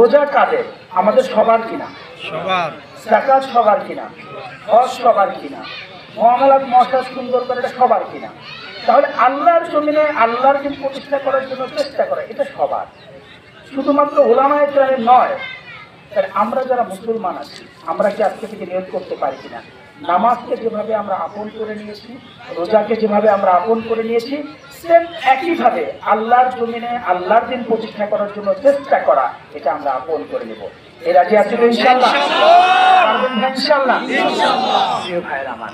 রোজা কাদের? আমাদের সবার কিনা? সবার। যাকাত সবার কিনা? হজ সবার কিনা? মুআমালাত মশা সুন্দর করে এটা সবার কিনা? তাহলে আল্লাহর জমিনে আল্লাহর দিন প্রতিষ্ঠা করার জন্য চেষ্টা করে, এটা সবার, শুধুমাত্র উলামায়ে কেরামের নয়। তাহলে আমরা যারা মুসলমান আছি, আমরা কি আজকে থেকে নিয়ত করতে পারি কিনা, নামাজকে যেভাবে আমরা আপন করে নিয়েছি, রোজাকে যেভাবে আমরা আপন করে নিয়েছি, সেম একইভাবে আল্লাহর জমিনে আল্লাহর দিন প্রতিষ্ঠা করার জন্য চেষ্টা করা, এটা আমরা আপন করে নেব। এর আগে আছে তো ইনশাআল্লাহ? পারবেন না ইনশাআল্লাহ? প্রিয় ভাইরা আমার,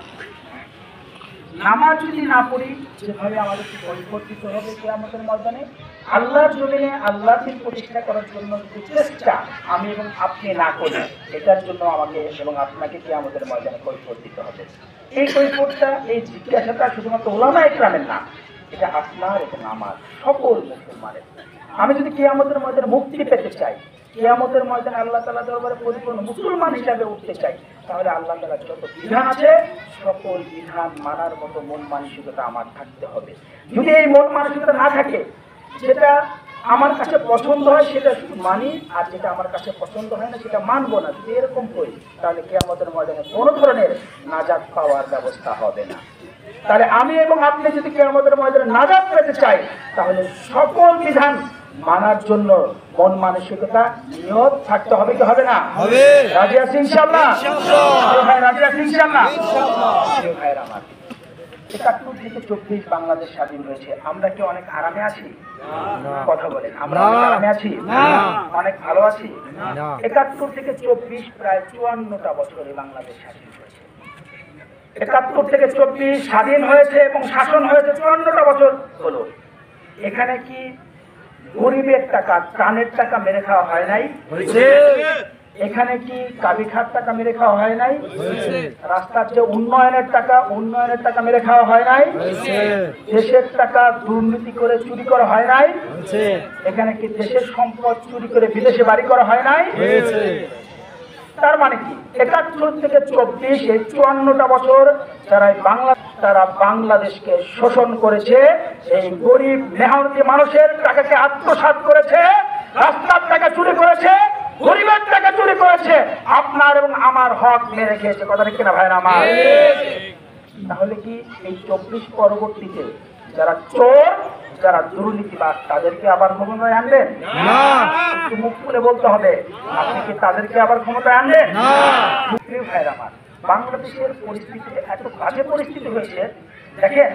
নামাজ যদি না পড়ি, যেভাবে আমাদেরকে পরিবর্তিত হবে কিয়ামতের ময়দানে, আল্লাহর জমিনে আল্লাহর দিন প্রতিষ্ঠা করার জন্য যদি চেষ্টা আমি এবং আপনি না করি, এটার জন্য আমাকে এবং আপনাকে কিয়ামতের ময়দানে কৈফিয়ত দিতে হবে। এই কৈফিয়তটা, এই জিজ্ঞাসাটা শুধুমাত্র উলামায়ে কেরামের না, এটা আপনার এবং আমার সকল মুসলমানের। আমি যদি কিয়ামতের ময়দানে মুক্তি পেতে চাই, কিয়ামতের ময়দানে আল্লাহ তাআলা দরবারে পরিপূর্ণ মুসলমান হিসাবে উঠতে চাই, তাহলে আল্লাহ তাআলার যত বিধান আছে সকল বিধান মানার মতো মন মানসিকতা আমার থাকতে হবে। যদি এই মন মানসিকতা না থাকে, যেটা আমার কাছে পছন্দ হয় সেটা শুধু মানি, আর যেটা আমার কাছে পছন্দ হয় না সেটা মানবো না, যদি এরকম করি, তাহলে কিয়ামতের ময়দানে কোনো ধরনের নাজাত পাওয়ার ব্যবস্থা হবে না। তাহলে আমি এবং আপনি যদি কিয়ামতের ময়দানে নাজাত পেতে চাই, তাহলে সকল বিধান মানার জন্য মন মানসিকতা নিয়ত থাকতে হবে কি হবে না? হবে। রাজি আছি ইনশাআল্লাহ? ইনশাআল্লাহ। ভাই রাজি আছি ইনশাআল্লাহ? ইনশাআল্লাহ। ভাইরা আমার, ৭১ থেকে ২৪ বাংলাদেশ স্বাধীন হয়েছে, আমরা কি অনেক আরামে আছি? কথা বলেন, আমরা অনেক আরামে আছি? অনেক ভালো আছি? ৭১ থেকে ২৪ প্রায় ৫৪টা বছরে বাংলাদেশ স্বাধীন হয়েছে। ৭১ থেকে ২৪ স্বাধীন হয়েছে এবং শাসন হয়েছে ৫৪টা বছর হলো। এখানে কি গরিবের টাকা, ত্রাণের টাকা মেরে খাওয়া হয় নাই? এখানে কি কাবিখার টাকা মেরে খাওয়া হয় নাই? রাস্তার যে উন্নয়নের টাকা মেরে খাওয়া হয় নাই? দেশের টাকা দুর্নীতি করে চুরি করা হয় নাই? এখানে কি দেশের সম্পদ চুরি করে বিদেশে বাড়ি করা হয় নাই? তার মানে কি ৭১ থেকে ২৪ এই ৫৪টা বছর তারা বাংলাদেশকে শোষণ করেছে, এই গরিব মেহনতি মানুষের টাকাকে আত্মসাৎ করেছে, রাস্তার টাকা চুরি করেছে, গরিবের টাকা চুরি করেছে, আপনার এবং আমার হক মেরে খেয়েছে। কথা ঠিক কিনা ভাইরা আমার? তাহলে কি এই ২৪ পরবর্তীতে যারা চোর, যারা দুর্নীতিবাদ, তাদেরকে আবার ক্ষমতায় আনবেন? না। একটু মুখ খুলে বলতে হবে, আপনি কি তাদেরকে আবার ক্ষমতায় আনবেন? না। ভাইরা আমার, বাংলাদেশের পরিস্থিতিতে এত বাজে পরিস্থিতি হয়েছে, দেখেন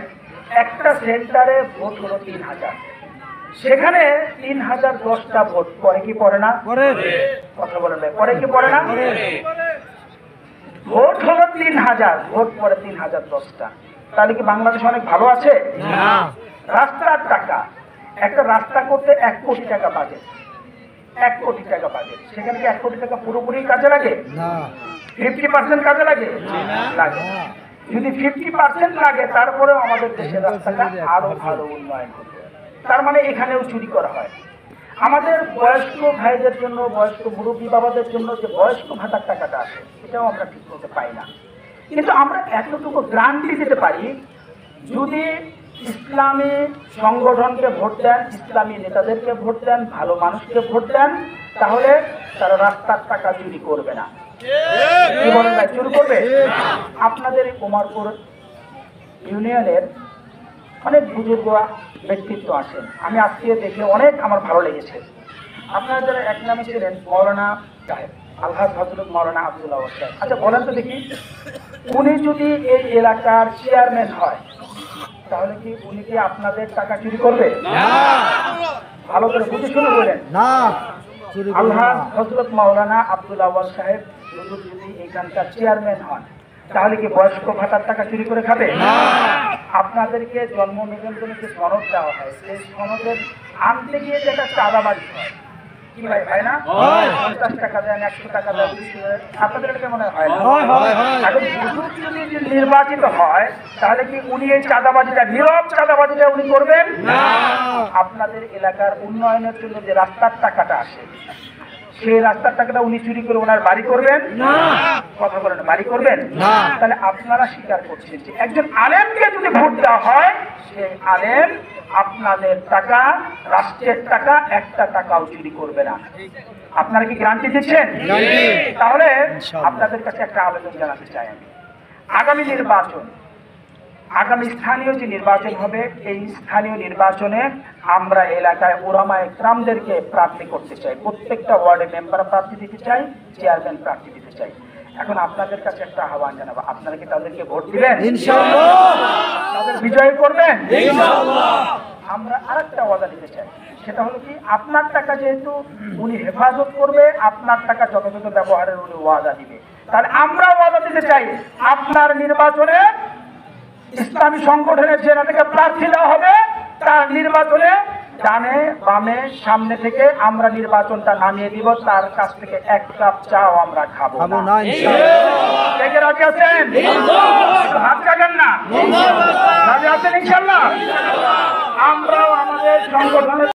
একটা সেন্টারে ভোট হলো ৩,০০০, সেখানে ৩,০১০টা ভোট পরে কি পড়ে না? কথা বলেন ভাই, পরে কি পড়ে না? ভোট হলো ৩,০০০, ভোট পড়ে ৩,০১০টা। তাহলে কি বাংলাদেশ অনেক ভালো আছে? না। রাস্তার টাকা, একটা রাস্তা করতে ১ কোটি টাকা বাজেট, ১ কোটি টাকা বাজেট, সেখানে কি ১ কোটি টাকা পুরোপুরি কাজে লাগে? না। 50% কাজে লাগে? লাগে। যদি 50% লাগে, তারপরেও আমাদের দেশের রাস্তাটা আরো ভালো উন্নয়ন করবে। তার মানে এখানেও চুরি করা হয়। আমাদের বয়স্ক ভাইদের জন্য, বয়স্ক মুরব্বী বাবাদের জন্য যে বয়স্ক ভাতার টাকাটা আসে, এটাও আমরা ঠিক করতে পাই না। কিন্তু আমরা এতটুকু গ্যারান্টি দিতে পারি, যদি ইসলামী সংগঠনকে ভোট দেন, ইসলামী নেতাদেরকে ভোট দেন, ভালো মানুষকে ভোট দেন, তাহলে তারা রাস্তার টাকা চুরি করবে না। কি বলেন ভাই, চুরি করবে? আপনাদের উমরপুর ইউনিয়নের অনেক বুজুর্গ ব্যক্তিত্ব আছেন, আমি আজকে দেখে অনেক আমার ভালো লেগেছে। আপনারা যারা এক নামে ছিলেন মৌলানা সাহেব, আলহাজ হযরত মৌলানা আব্দুল ওয়াহাব সাহেব। আচ্ছা বলেন তো দেখি, উনি যদি এই এলাকার চেয়ারম্যান হয়, তাহলে কি উনি কি আপনাদের টাকা চুরি করবে? না। ভালো করে বুঝে শুনে বলেন। না। আলহাজ হযরত মৌলানা আব্দুল ওয়াহাব সাহেব যদি এখানকার চেয়ারম্যান হন, তাহলে কি বয়স্ক ভাতার টাকা চুরি করে খাবে? না। আপনাদেরকে জন্ম নিবন্ধনে যে সনদ দেওয়া হয়, সেই সনদের আনতে গিয়ে যেটা চাঁদাবাজি হয়, কি ভাই হয় না? 50 টাকা দেন, 100 টাকা দেন, আপনাদের এটা মনে হয় না? এখন যদি নির্বাচিত হয়, তাহলে কি উনি এই চাঁদাবাজিটা, নীরব চাঁদাবাজিটা উনি করবেন? না। আপনাদের এলাকার উন্নয়নের জন্য যে রাস্তার টাকাটা আসে, সেই রাস্তার টাকাটা উনি চুরি করে ওনার বাড়ি করবেন না? কথা বলেন, বাড়ি করবেন না? তাহলে আপনারা স্বীকার করছেন যে একজন আলেমকে যদি ভোট দেওয়া হয়, সেই আলেম আপনাদের টাকা, রাষ্ট্রের টাকা, একটা টাকাও চুরি করবে না। আপনারা কি গ্যারান্টি দিচ্ছেন? তাহলে আপনাদের কাছে একটা আবেদন জানাতে চাই আমি, আগামী নির্বাচন, আগামী স্থানীয় যে নির্বাচন হবে, এই স্থানীয় নির্বাচনে আমরা এলাকায় ওলামা ইকরামদেরকে প্রার্থী করতে চাই, প্রত্যেকটা ওয়ার্ডে মেম্বার প্রার্থী দিতে চাই, চেয়ারম্যান প্রার্থী দিতে চাই। এখন আপনাদের কাছে একটা আহ্বান জানাবো, আপনারা কি তাদেরকে ভোট দিবেন? ইনশাআল্লাহ। তাদের বিজয় করবেন? ইনশাআল্লাহ। আমরা আরেকটা ওয়াদা দিতে চাই, সেটা হলো কি, আপনার টাকা যেহেতু উনি হেফাজত করবে, আপনার টাকা যথাযথ ব্যবহারের উনি ওয়াদা দিবে, তাহলে আমরা ওয়াদা দিতে চাই আপনার নির্বাচনে ইসলামী সংগঠনের যে নেতাকে প্রার্থী দেওয়া হবে, তার নির্বাচনে ডানে বামে সামনে থেকে আমরা নির্বাচনটা নামিয়ে দিব, তার কাছ থেকে এক কাপ চাও আমরা খাবো না। কে রাজি আছেন? হাত কাটেন না। রাজি আছেন ইনশাআল্লাহ? আমরাও আমাদের সংগঠনের